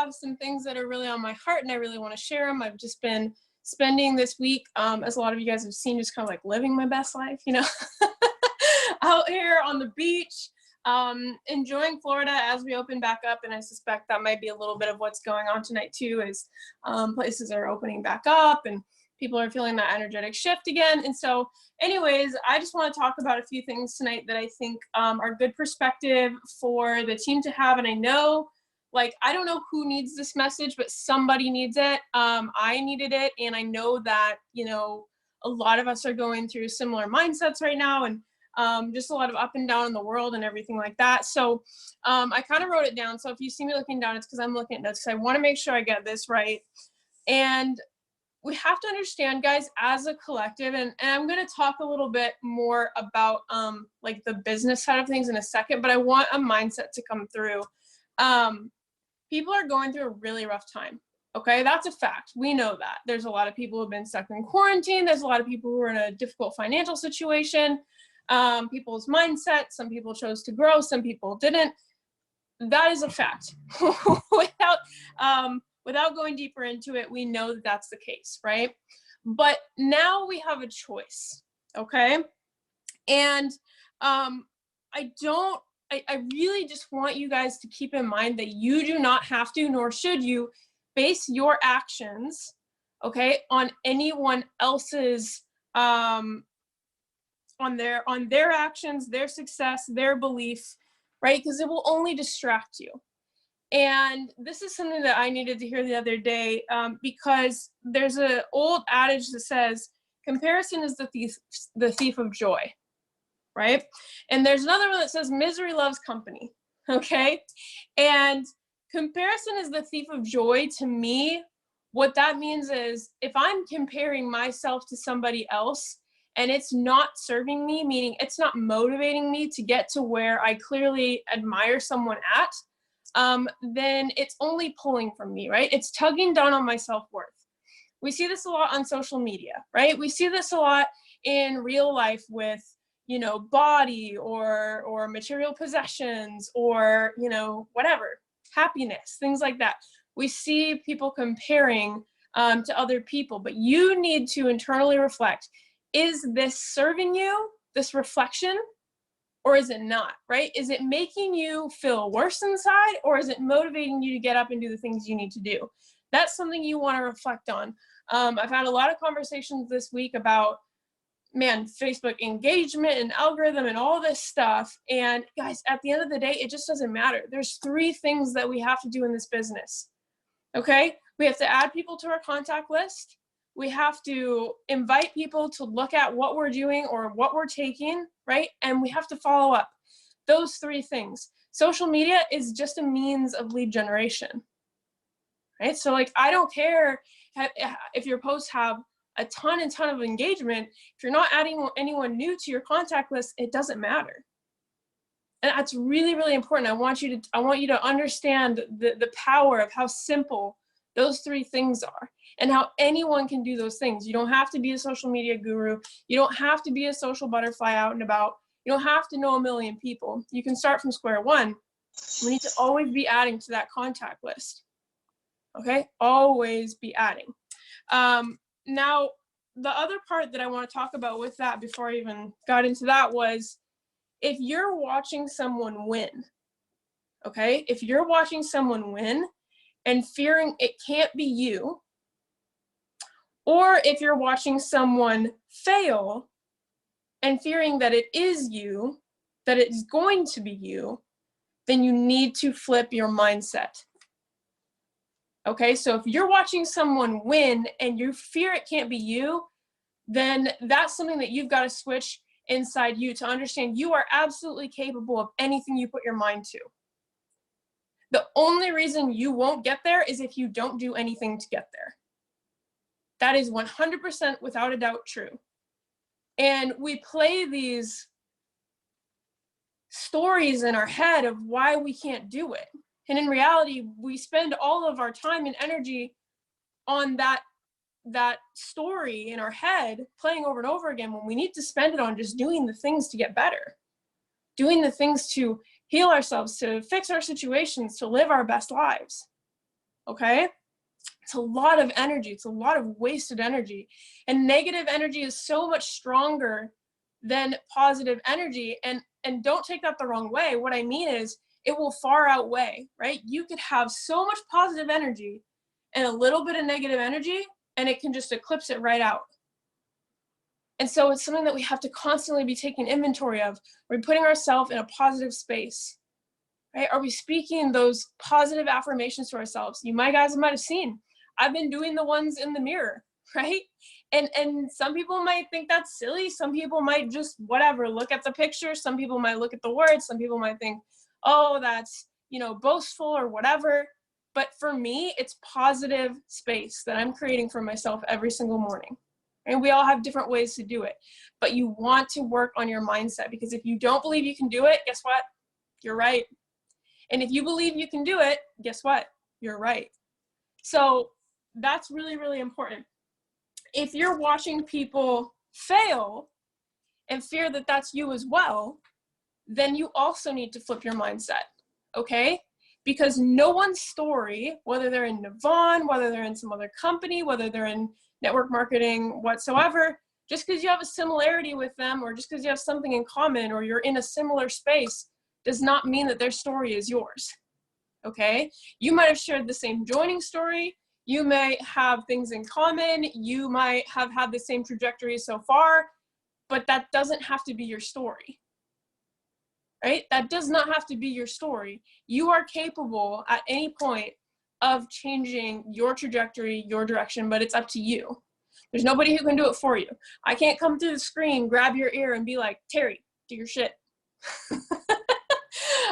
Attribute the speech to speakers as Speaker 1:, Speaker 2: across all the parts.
Speaker 1: have some things that are really on my heart and I really want to share them. I've just been spending this week, as a lot of you guys have seen, just kind of like living my best life, you know, out here on the beach, enjoying Florida as we open back up. And I suspect that might be a little bit of what's going on tonight too, as places are opening back up and people are feeling that energetic shift again. And so anyways, I just want to talk about a few things tonight that I think are good perspective for the team to have. And I know, like, I don't know who needs this message, but somebody needs it. I needed it. And I know that, you know, a lot of us are going through similar mindsets right now, and just a lot of up and down in the world and everything like that. So I kind of wrote it down. So if you see me looking down, it's because I'm looking at notes, because I want to make sure I get this right. And we have to understand, guys, as a collective, and I'm going to talk a little bit more about like the business side of things in a second, but I want a mindset to come through. People are going through a really rough time. Okay, that's a fact. We know that. There's a lot of people who have been stuck in quarantine. There's a lot of people who are in a difficult financial situation. People's mindset, some people chose to grow, some people didn't. That is a fact. Without going deeper into it, we know that that's the case, right? But now we have a choice, okay? And I really just want you guys to keep in mind that you do not have to, nor should you, base your actions, okay, on anyone else's, on their actions, their success, their beliefs, right? Because it will only distract you. And this is something that I needed to hear the other day, because there's an old adage that says, comparison is the thief of joy, right? And there's another one that says, misery loves company, okay? And comparison is the thief of joy. To me, what that means is, if I'm comparing myself to somebody else and it's not serving me, meaning it's not motivating me to get to where I clearly admire someone at, then it's only pulling from me, right? It's tugging down on my self-worth. We see this a lot on social media, right? We see this a lot in real life with, you know, body or material possessions, or, you know, whatever, happiness, things like that. We see people comparing to other people, but you need to internally reflect, is this serving you, this reflection, or is it not, right? Is it making you feel worse inside, or is it motivating you to get up and do the things you need to do? That's something you want to reflect on. I've had a lot of conversations this week about, man, Facebook engagement and algorithm and all this stuff. And guys, at the end of the day, it just doesn't matter. There's 3 things that we have to do in this business, okay? We have to add people to our contact list. We have to invite people to look at what we're doing or what we're taking, right? And we have to follow up. Those 3 things. Social media is just a means of lead generation, right? So like, I don't care if your posts have a ton of engagement. If you're not adding anyone new to your contact list, it doesn't matter. And that's really, really important. I want you to understand the power of how simple those 3 things are, and how anyone can do those things. You don't have to be a social media guru. You don't have to be a social butterfly out and about. You don't have to know a million people. You can start from square one. We need to always be adding to that contact list, okay? Always be adding. Now, the other part that I want to talk about with that, before I even got into that, was if you're watching someone win, okay? If you're watching someone win and fearing it can't be you, or if you're watching someone fail and fearing that it is you, that it's going to be you, then you need to flip your mindset. Okay, so if you're watching someone win and you fear it can't be you, then that's something that you've got to switch inside you to understand you are absolutely capable of anything you put your mind to. The only reason you won't get there is if you don't do anything to get there. That is 100% without a doubt true. And we play these stories in our head of why we can't do it. And in reality, we spend all of our time and energy on that story in our head, playing over and over again, when we need to spend it on just doing the things to get better, doing the things to heal ourselves, to fix our situations, to live our best lives. okay? It's a lot of energy. It's a lot of wasted energy. And negative energy is so much stronger than positive energy. And don't take that the wrong way. What I mean is it will far outweigh, right? You could have so much positive energy and a little bit of negative energy, and it can just eclipse it right out. And so it's something that we have to constantly be taking inventory of. We're putting ourselves in a positive space, right? Are we speaking those positive affirmations to ourselves? You might have seen, I've been doing the ones in the mirror, right? And some people might think that's silly. Some people might just, whatever, look at the picture. Some people might look at the words. Some people might think, oh, that's, boastful or whatever. But for me, it's positive space that I'm creating for myself every single morning. And we all have different ways to do it. But you want to work on your mindset, because if you don't believe you can do it, guess what? You're right. And if you believe you can do it, guess what? You're right. So that's really, really important. If you're watching people fail and fear that that's you as well, then you also need to flip your mindset, okay? Because no one's story, whether they're in Navon, whether they're in some other company, whether they're in network marketing whatsoever, just because you have a similarity with them, or just because you have something in common, or you're in a similar space, does not mean that their story is yours, okay? You might have shared the same joining story. You may have things in common. You might have had the same trajectory so far, but that doesn't have to be your story, right? That does not have to be your story. You are capable at any point of changing your trajectory, your direction, but it's up to you. There's nobody who can do it for you. I can't come through the screen, grab your ear, and be like, Terry, do your shit.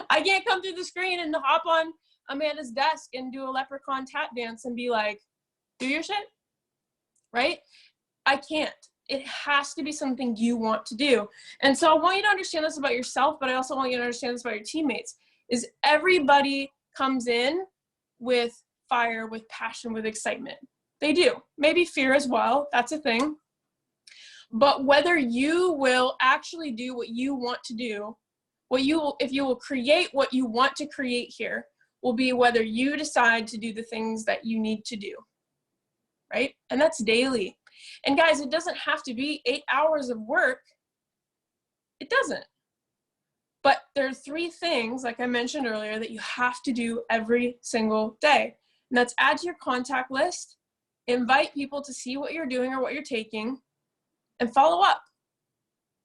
Speaker 1: I can't come through the screen and hop on Amanda's desk and do a leprechaun tap dance and be like, do your shit, right? I can't. It has to be something you want to do. And so I want you to understand this about yourself, but I also want you to understand this about your teammates, is everybody comes in with fire, with passion, with excitement. They do. Maybe fear as well. That's a thing. But whether you will actually do what you want to do, if you will create what you want to create here, will be whether you decide to do the things that you need to do, right? And that's daily. And guys, it doesn't have to be 8 hours of work. It doesn't. But there are 3 things, like I mentioned earlier, that you have to do every single day. And that's add to your contact list, invite people to see what you're doing or what you're taking, and follow up,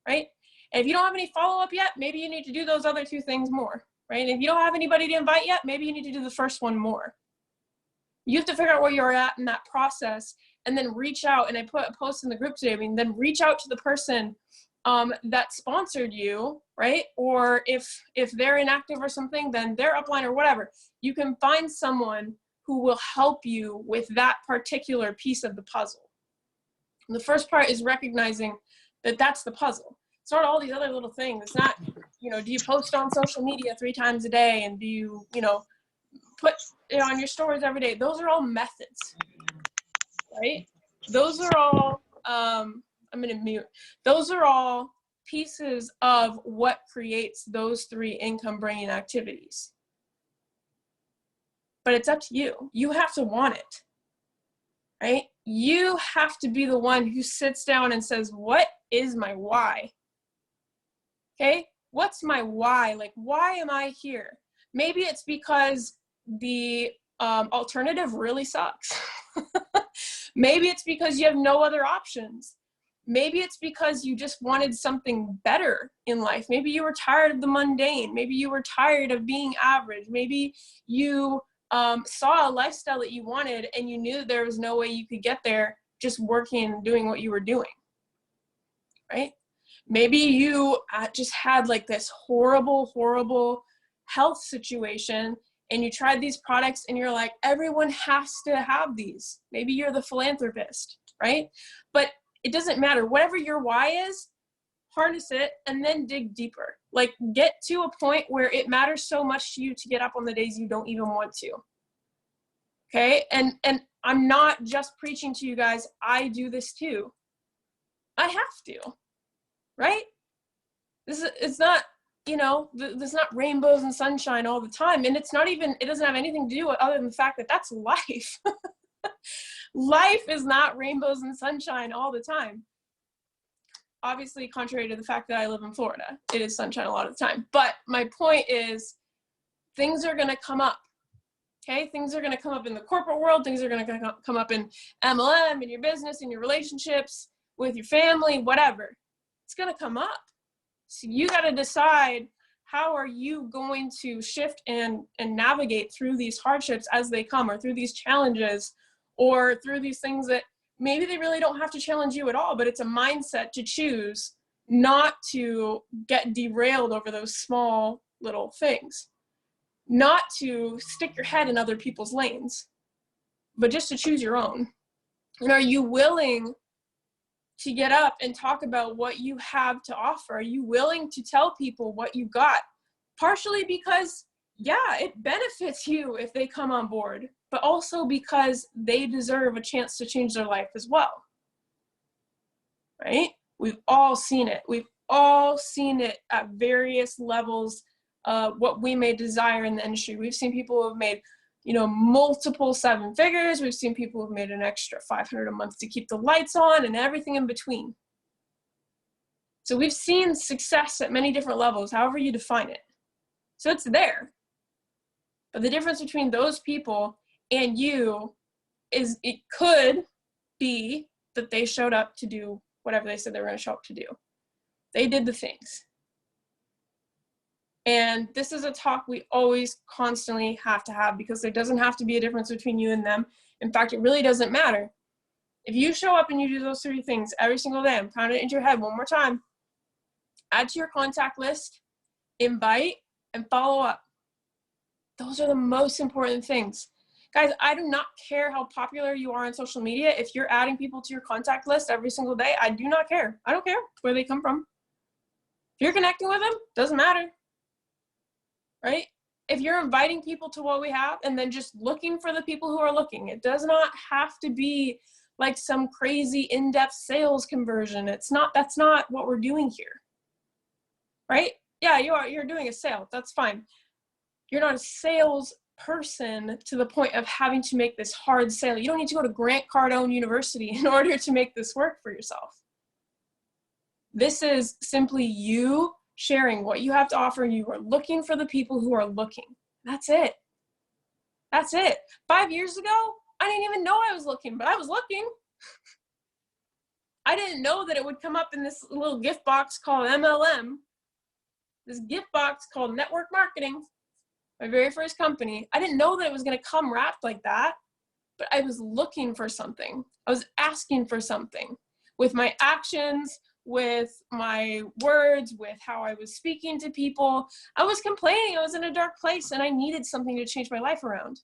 Speaker 1: right? And if you don't have any follow-up yet, maybe you need to do those other 2 things more, right? And if you don't have anybody to invite yet, maybe you need to do the first one more. You have to figure out where you're at in that process, and then reach out. And I put a post in the group today, then reach out to the person that sponsored you, right? Or if they're inactive or something, then their upline or whatever. You can find someone who will help you with that particular piece of the puzzle. And the first part is recognizing that that's the puzzle. It's not all these other little things. It's not, do you post on social media 3 times a day, and do you, put it on your stories every day? Those are all methods, right? Those are all, I'm going to mute. Those are all pieces of what creates those 3 income bringing activities. But it's up to you. You have to want it, right? You have to be the one who sits down and says, what is my why? Okay, what's my why? Like, why am I here? Maybe it's because the alternative really sucks. Maybe it's because you have no other options. Maybe it's because you just wanted something better in life. Maybe you were tired of the mundane. Maybe you were tired of being average. Maybe you saw a lifestyle that you wanted, and you knew there was no way you could get there just working and doing what you were doing, right? Maybe you just had like this horrible, horrible health situation, and you tried these products and you're like, everyone has to have these. Maybe you're the philanthropist, right? But it doesn't matter. Whatever your why is, harness it and then dig deeper. Like, get to a point where it matters so much to you to get up on the days you don't even want to. Okay? And I'm not just preaching to you guys. I do this too. I have to. Right? It's not there's not rainbows and sunshine all the time. And it's not even, it doesn't have anything to do with other than the fact that that's life. Life is not rainbows and sunshine all the time. Obviously, contrary to the fact that I live in Florida, it is sunshine a lot of the time. But my point is, things are going to come up. Okay, things are going to come up in the corporate world. Things are going to come up in MLM, in your business, in your relationships, with your family, whatever. It's going to come up. So you got to decide, how are you going to shift and navigate through these hardships as they come, or through these challenges, or through these things that maybe they really don't have to challenge you at all, but it's a mindset to choose not to get derailed over those small little things. Not to stick your head in other people's lanes, but just to choose your own. And are you willing to get up and talk about what you have to offer? Are you willing to tell people what you got? Partially because, yeah, it benefits you if they come on board, but also because they deserve a chance to change their life as well. Right? We've all seen it. We've all seen it at various levels. What we may desire in the industry. We've seen people who have made, multiple 7 figures. We've seen people who've made an extra $500 a month to keep the lights on, and everything in between. So we've seen success at many different levels, however you define it. So it's there. But the difference between those people and you is, it could be that they showed up to do whatever they said they were going to show up to do. They did the things. And this is a talk we always constantly have to have, because there doesn't have to be a difference between you and them. In fact, it really doesn't matter. If you show up and you do those 3 things every single day, I'm counting it into your head one more time. Add to your contact list, invite, and follow up. Those are the most important things. Guys, I do not care how popular you are on social media. If you're adding people to your contact list every single day, I do not care. I don't care where they come from. If you're connecting with them, doesn't matter. Right? If you're inviting people to what we have and then just looking for the people who are looking, it does not have to be like some crazy in-depth sales conversion. That's not what we're doing here. Right? Yeah, you're doing a sale. That's fine. You're not a sales person to the point of having to make this hard sale. You don't need to go to Grant Cardone University in order to make this work for yourself. This is simply you sharing what you have to offer, and you are looking for the people who are looking. That's it. That's it. 5 years ago, I didn't even know I was looking, but I was looking. I didn't know that it would come up in this little gift box called MLM, this gift box called network marketing, my very first company. I didn't know that it was going to come wrapped like that, but I was looking for something. I was asking for something with my actions, with my words, with how I was speaking to people. I was complaining. I was in a dark place and I needed something to change my life around.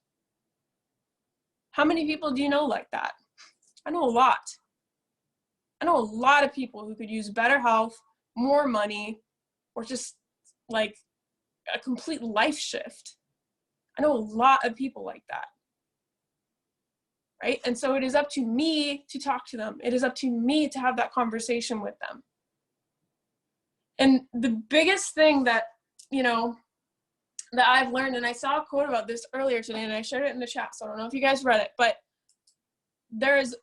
Speaker 1: How many people do you know like that? I know a lot. I know a lot of people who could use better health, more money, or just like a complete life shift. I know a lot of people like that. Right? And so it is up to me to talk to them. It is up to me to have that conversation with them. And the biggest thing that, that I've learned, and I saw a quote about this earlier today, and I shared it in the chat, so I don't know if you guys read it, but there's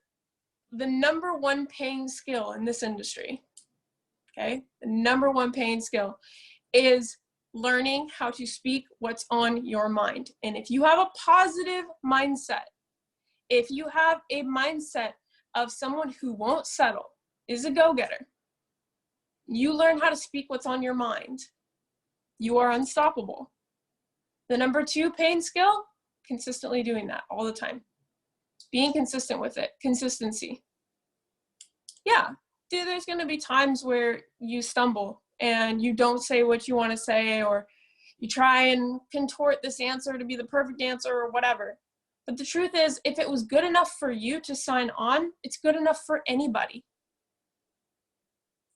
Speaker 1: the number 1 paying skill in this industry, okay? The number 1 paying skill is learning how to speak what's on your mind. And if you have a positive mindset, if you have a mindset of someone who won't settle, is a go-getter, you learn how to speak what's on your mind, you are unstoppable. The number 2 paying skill, consistently doing that all the time. Being consistent with it, consistency. Yeah, there's going to be times where you stumble and you don't say what you want to say, or you try and contort this answer to be the perfect answer or whatever. But the truth is, if it was good enough for you to sign on, it's good enough for anybody.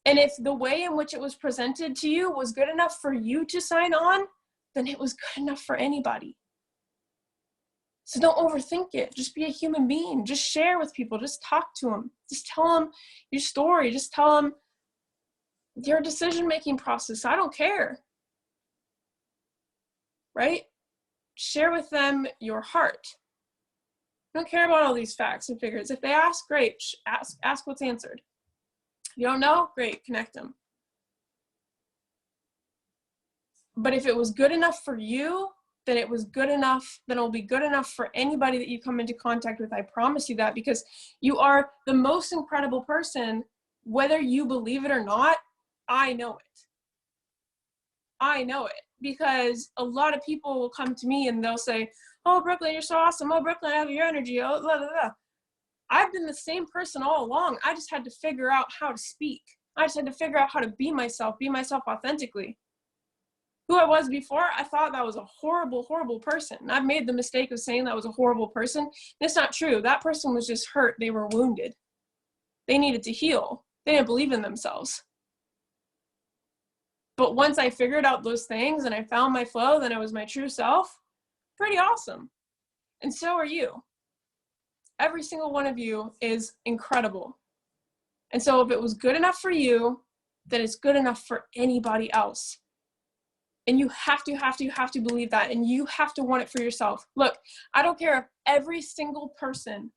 Speaker 1: And if the way in which it was presented to you was good enough for you to sign on, then it was good enough for anybody. So don't overthink it. Just be a human being. Just share with people. Just talk to them. Just tell them your story. Just tell them your decision-making process. I don't care. right? Share with them your heart. I don't care about all these facts and figures. If they ask, great, ask what's answered. If you don't know, great, connect them. But if it was good enough for you, then it was good enough, then it'll be good enough for anybody that you come into contact with. I promise you that, because you are the most incredible person, whether you believe it or not. I know it. I know it, because a lot of people will come to me and they'll say, oh, Brooklyn, you're so awesome. Oh, Brooklyn, I have your energy. Oh, blah, blah, blah. I've been the same person all along. I just had to figure out how to speak. I just had to figure out how to be myself authentically. Who I was before, I thought that was a horrible, horrible person. And I've made the mistake of saying that was a horrible person. And it's not true. That person was just hurt. They were wounded. They needed to heal. They didn't believe in themselves. But once I figured out those things and I found my flow, then I was my true self. Pretty awesome. And so are you. Every single one of you is incredible. And so if it was good enough for you, then it's good enough for anybody else. And you have to believe that, and you have to want it for yourself. Look, I don't care if every single person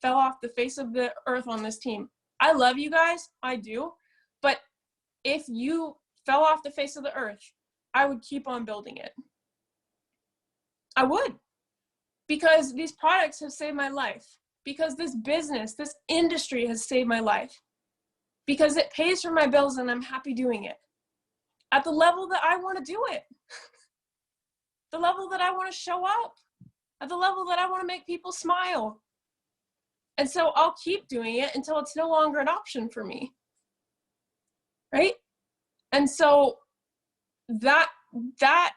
Speaker 1: fell off the face of the earth on this team. I love you guys, I do. But if you fell off the face of the earth, I would keep on building it. I would. Because these products have saved my life. Because this business, this industry has saved my life. Because it pays for my bills and I'm happy doing it. At the level that I want to do it. The level that I want to show up. At the level that I want to make people smile. And so I'll keep doing it until it's no longer an option for me. Right? And so that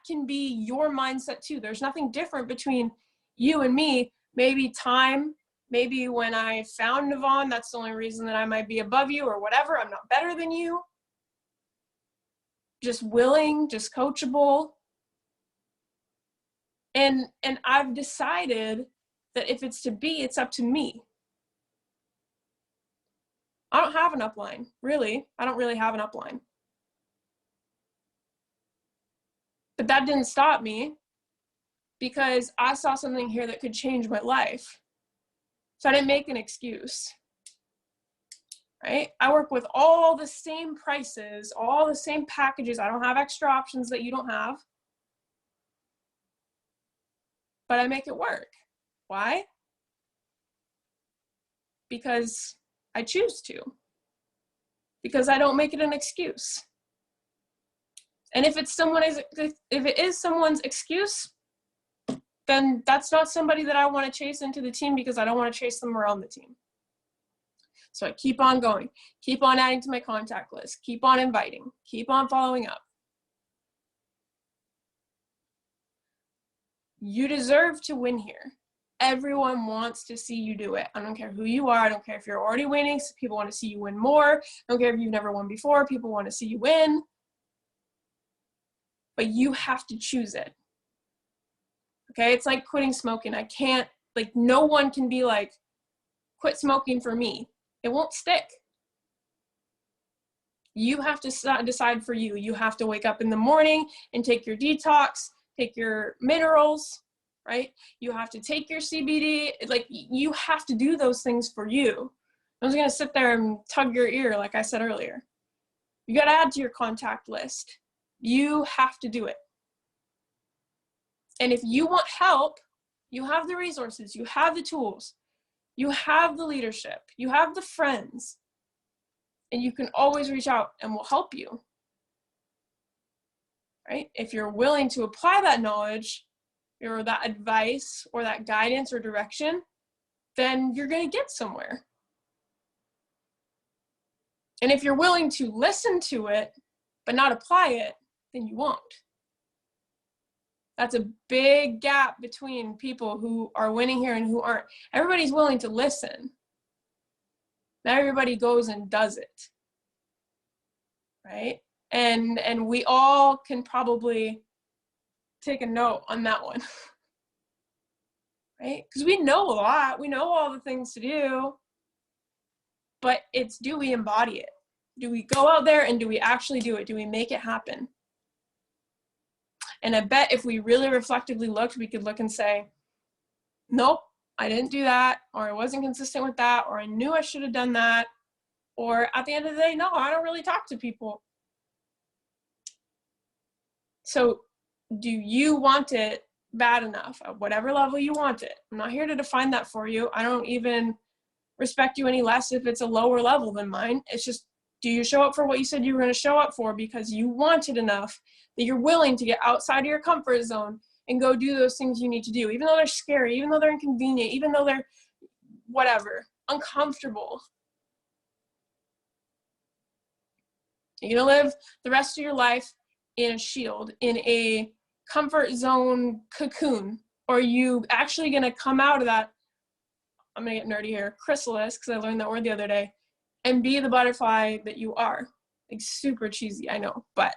Speaker 1: can be your mindset too. There's nothing different between you and me. Maybe time, maybe when I found Navon, that's the only reason that I might be above you or whatever. I'm not better than you. Just willing, just coachable. And I've decided that if it's to be, it's up to me. I don't have an upline, really. I don't really have an upline. But that didn't stop me, because I saw something here that could change my life. So I didn't make an excuse, right? I work with all the same prices, all the same packages. I don't have extra options that you don't have. But I make it work. Why? Because I choose to. Because I don't make it an excuse. And if it is someone's excuse, then that's not somebody that I want to chase into the team, because I don't want to chase them around the team. So I keep on going, keep on adding to my contact list, keep on inviting, keep on following up. You deserve to win here. Everyone wants to see you do it. I don't care who you are. I don't care if you're already winning. So people want to see you win more. I don't care if you've never won before. People want to see you win. But you have to choose it. Okay, it's like quitting smoking. I can't, like, no one can be like, quit smoking for me. It won't stick. You have to decide for you. You have to wake up in the morning and take your detox, take your minerals, right? You have to take your CBD. Like, you have to do those things for you. I was gonna sit there and tug your ear, like I said earlier. You gotta add to your contact list. You have to do it. And if you want help, you have the resources, you have the tools, you have the leadership, you have the friends, and you can always reach out and we'll help you, right? If you're willing to apply that knowledge or that advice or that guidance or direction, then you're going to get somewhere. And if you're willing to listen to it, but not apply it, then you won't. That's a big gap between people who are winning here and who aren't. Everybody's willing to listen. Not everybody goes and does it, right? And we all can probably take a note on that one, right? Because we know a lot. We know all the things to do, but it's, do we embody it? Do we go out there and do we actually do it? Do we make it happen? And I bet if we really reflectively looked, we could look and say, nope, I didn't do that, or I wasn't consistent with that, or I knew I should have done that, or at the end of the day, no, I don't really talk to people. So do you want it bad enough at whatever level you want it? I'm not here to define that for you. I don't even respect you any less if it's a lower level than mine. It's just, do you show up for what you said you were going to show up for because you want it enough that you're willing to get outside of your comfort zone and go do those things you need to do, even though they're scary, even though they're inconvenient, even though they're whatever, uncomfortable. You're going to live the rest of your life in a shield, in a comfort zone cocoon, or are you actually going to come out of that, I'm going to get nerdy here, chrysalis, because I learned that word the other day, and be the butterfly that you are? Like, super cheesy, I know, but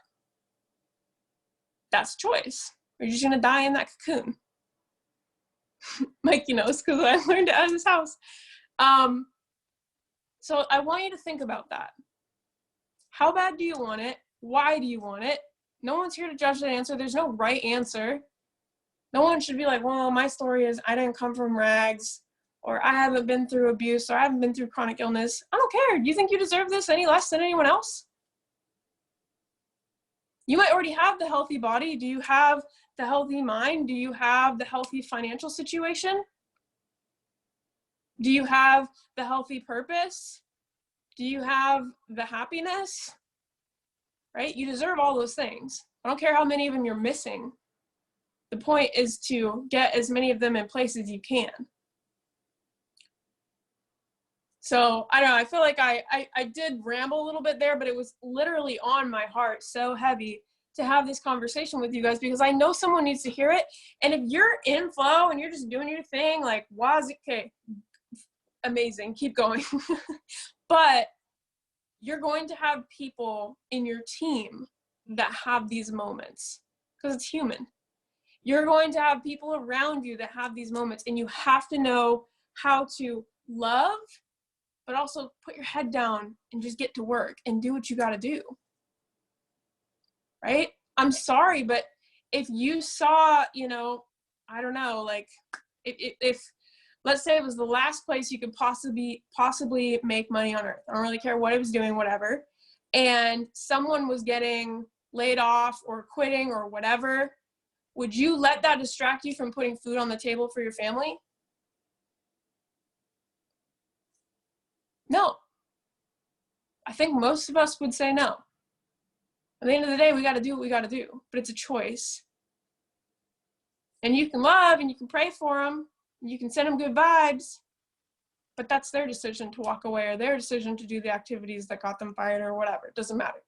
Speaker 1: that's choice. Or you're just going to die in that cocoon. Mikey knows, because I learned it out of his house. So I want you to think about that. How bad do you want it? Why do you want it? No one's here to judge that answer. There's no right answer. No one should be like, well, my story is I didn't come from rags, or I haven't been through abuse, or I haven't been through chronic illness. I don't care. Do you think you deserve this any less than anyone else? You might already have the healthy body. Do you have the healthy mind? Do you have the healthy financial situation? Do you have the healthy purpose? Do you have the happiness? Right? You deserve all those things. I don't care how many of them you're missing. The point is to get as many of them in place as you can. So I don't know, I feel like I did ramble a little bit there, but it was literally on my heart, so heavy to have this conversation with you guys, because I know someone needs to hear it. And if you're in flow and you're just doing your thing, like, okay, amazing, keep going. But you're going to have people in your team that have these moments, because it's human. You're going to have people around you that have these moments, and you have to know how to love, but also put your head down and just get to work and do what you got to do. Right? I'm sorry, but if you saw, I don't know, like if let's say it was the last place you could possibly make money on earth. I don't really care what it was doing, whatever. And someone was getting laid off or quitting or whatever. Would you let that distract you from putting food on the table for your family? No. I think most of us would say no. At the end of the day, we got to do what we got to do, but it's a choice. And you can love and you can pray for them. You can send them good vibes, but that's their decision to walk away, or their decision to do the activities that got them fired or whatever. It doesn't matter.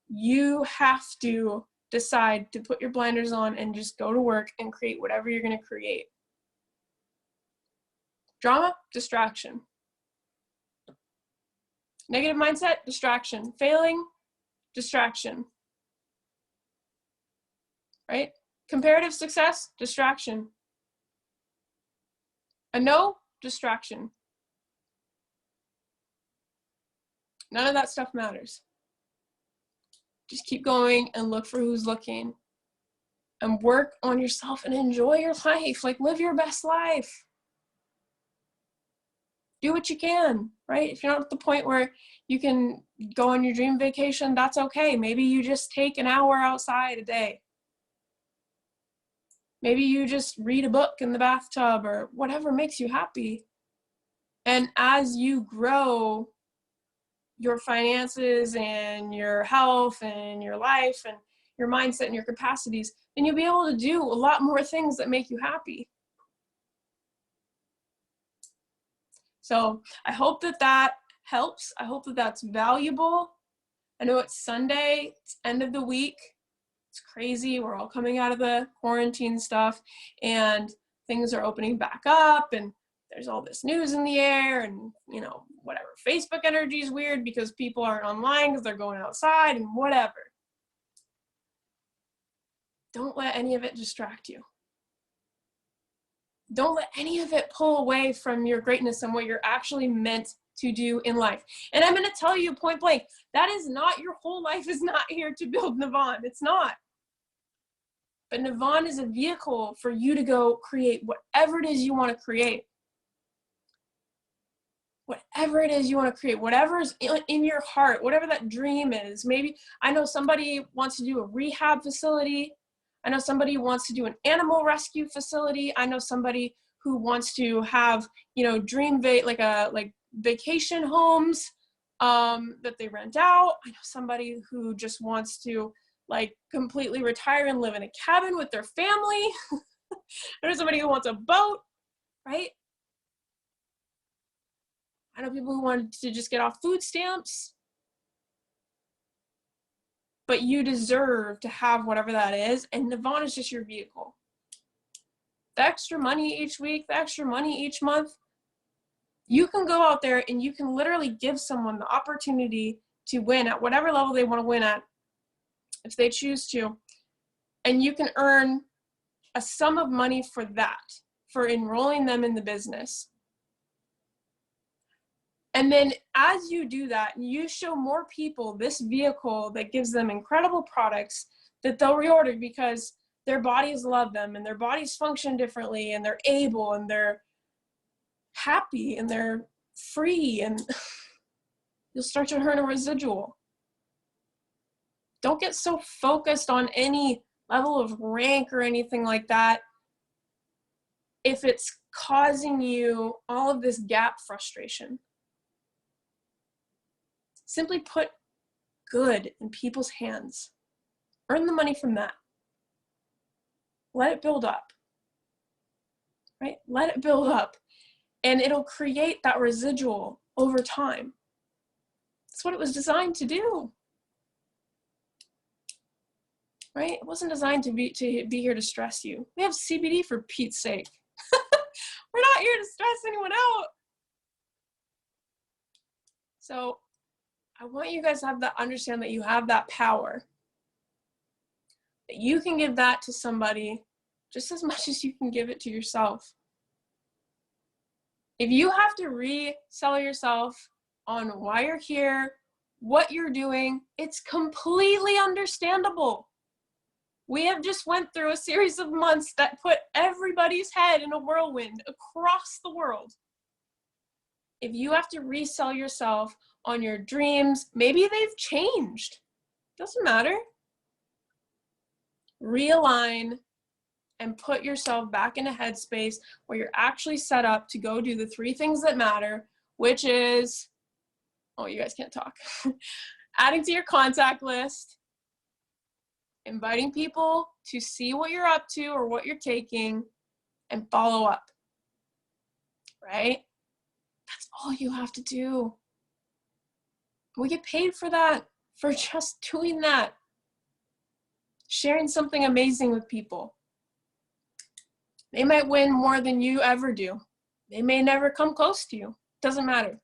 Speaker 1: You have to decide to put your blinders on and just go to work and create whatever you're going to create. Drama, distraction. Negative mindset, distraction. Failing, distraction. Right? Comparative success, distraction. A no, distraction. None of that stuff matters. Just keep going and look for who's looking, and work on yourself and enjoy your life. Like, live your best life. Do what you can, right? If you're not at the point where you can go on your dream vacation, that's okay. Maybe you just take an hour outside a day. Maybe you just read a book in the bathtub, or whatever makes you happy. And as you grow your finances and your health and your life and your mindset and your capacities, then you'll be able to do a lot more things that make you happy. So I hope that helps. I hope that that's valuable. I know it's Sunday, it's end of the week. It's crazy. We're all coming out of the quarantine stuff, and things are opening back up, and there's all this news in the air, and whatever. Facebook energy is weird because people aren't online because they're going outside and whatever. Don't let any of it distract you. Don't let any of it pull away from your greatness and what you're actually meant to do in life. And I'm going to tell you point blank, that is not, your whole life is not here to build Navon. It's not. But Navon is a vehicle for you to go create whatever it is you want to create. Whatever it is you want to create, whatever is in your heart, whatever that dream is. Maybe, I know somebody wants to do a rehab facility. I know somebody wants to do an animal rescue facility. I know somebody who wants to have, you know, like vacation homes that they rent out. I know somebody who just wants to like completely retire and live in a cabin with their family. There's somebody who wants a boat, right? I know people who want to just get off food stamps. But you deserve to have whatever that is, and Navon is just your vehicle. The extra money each week, the extra money each month, you can go out there and you can literally give someone the opportunity to win at whatever level they want to win at, if they choose to. And you can earn a sum of money for that, for enrolling them in the business. And then as you do that, you show more people this vehicle that gives them incredible products that they'll reorder because their bodies love them and their bodies function differently and they're able and they're happy and they're free, and you'll start to earn a residual. Don't get so focused on any level of rank or anything like that if it's causing you all of this gap frustration. Simply put good in people's hands. Earn the money from that. Let it build up, right? Let it build up, and it'll create that residual over time. That's what it was designed to do, right? It wasn't designed to be here to stress you. We have CBD, for Pete's sake. We're not here to stress anyone out. So I want you guys to understand that you have that power. That you can give that to somebody just as much as you can give it to yourself. If you have to resell yourself on why you're here, what you're doing, it's completely understandable. We have just went through a series of months that put everybody's head in a whirlwind across the world. If you have to resell yourself on your dreams, maybe they've changed. Doesn't matter. Realign and put yourself back in a headspace where you're actually set up to go do the 3 things that matter, which is, oh, you guys can't talk. Adding to your contact list, inviting people to see what you're up to or what you're taking, and follow up, right? That's all you have to do. We get paid for that, for just doing that. Sharing something amazing with people. They might win more than you ever do. They may never come close to you. Doesn't matter.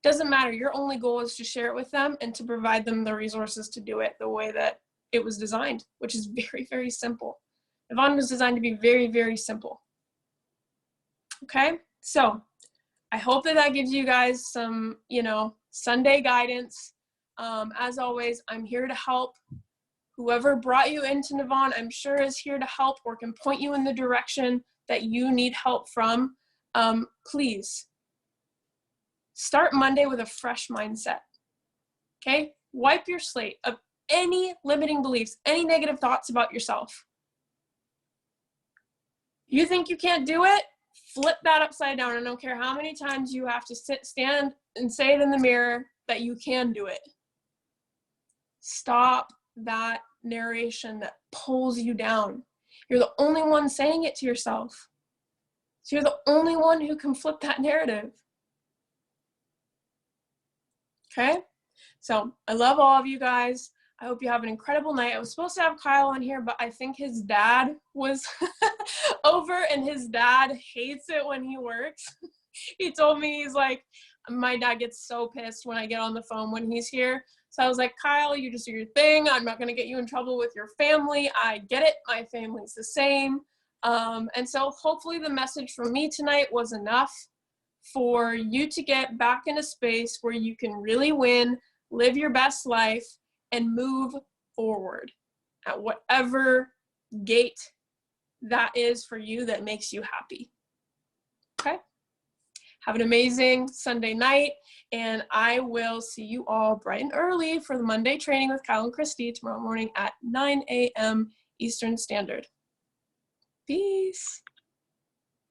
Speaker 1: Doesn't matter. Your only goal is to share it with them and to provide them the resources to do it the way that it was designed, which is very, very simple. Navon was designed to be very, very simple. Okay, so I hope that gives you guys some, Sunday guidance. As always, I'm here to help. Whoever brought you into Navon, I'm sure is here to help or can point you in the direction that you need help from. Please start Monday with a fresh mindset. Okay, wipe your slate of any limiting beliefs, any negative thoughts about yourself. You think you can't do it? Flip that upside down. I don't care how many times you have to stand and say it in the mirror that you can do it. Stop that narration that pulls you down. You're the only one saying it to yourself. So you're the only one who can flip that narrative. Okay? So I love all of you guys. I hope you have an incredible night. I was supposed to have Kyle on here, but I think his dad was over, and his dad hates it when he works. He told me, he's like, my dad gets so pissed when I get on the phone when he's here. So I was like, Kyle, you just do your thing. I'm not going to get you in trouble with your family. I get it. My family's the same. And so hopefully the message from me tonight was enough for you to get back in a space where you can really win, live your best life, and move forward at whatever gate that is for you that makes you happy. Okay? Have an amazing Sunday night, and I will see you all bright and early for the Monday training with Kyle and Christy tomorrow morning at 9 a.m. Eastern Standard. Peace.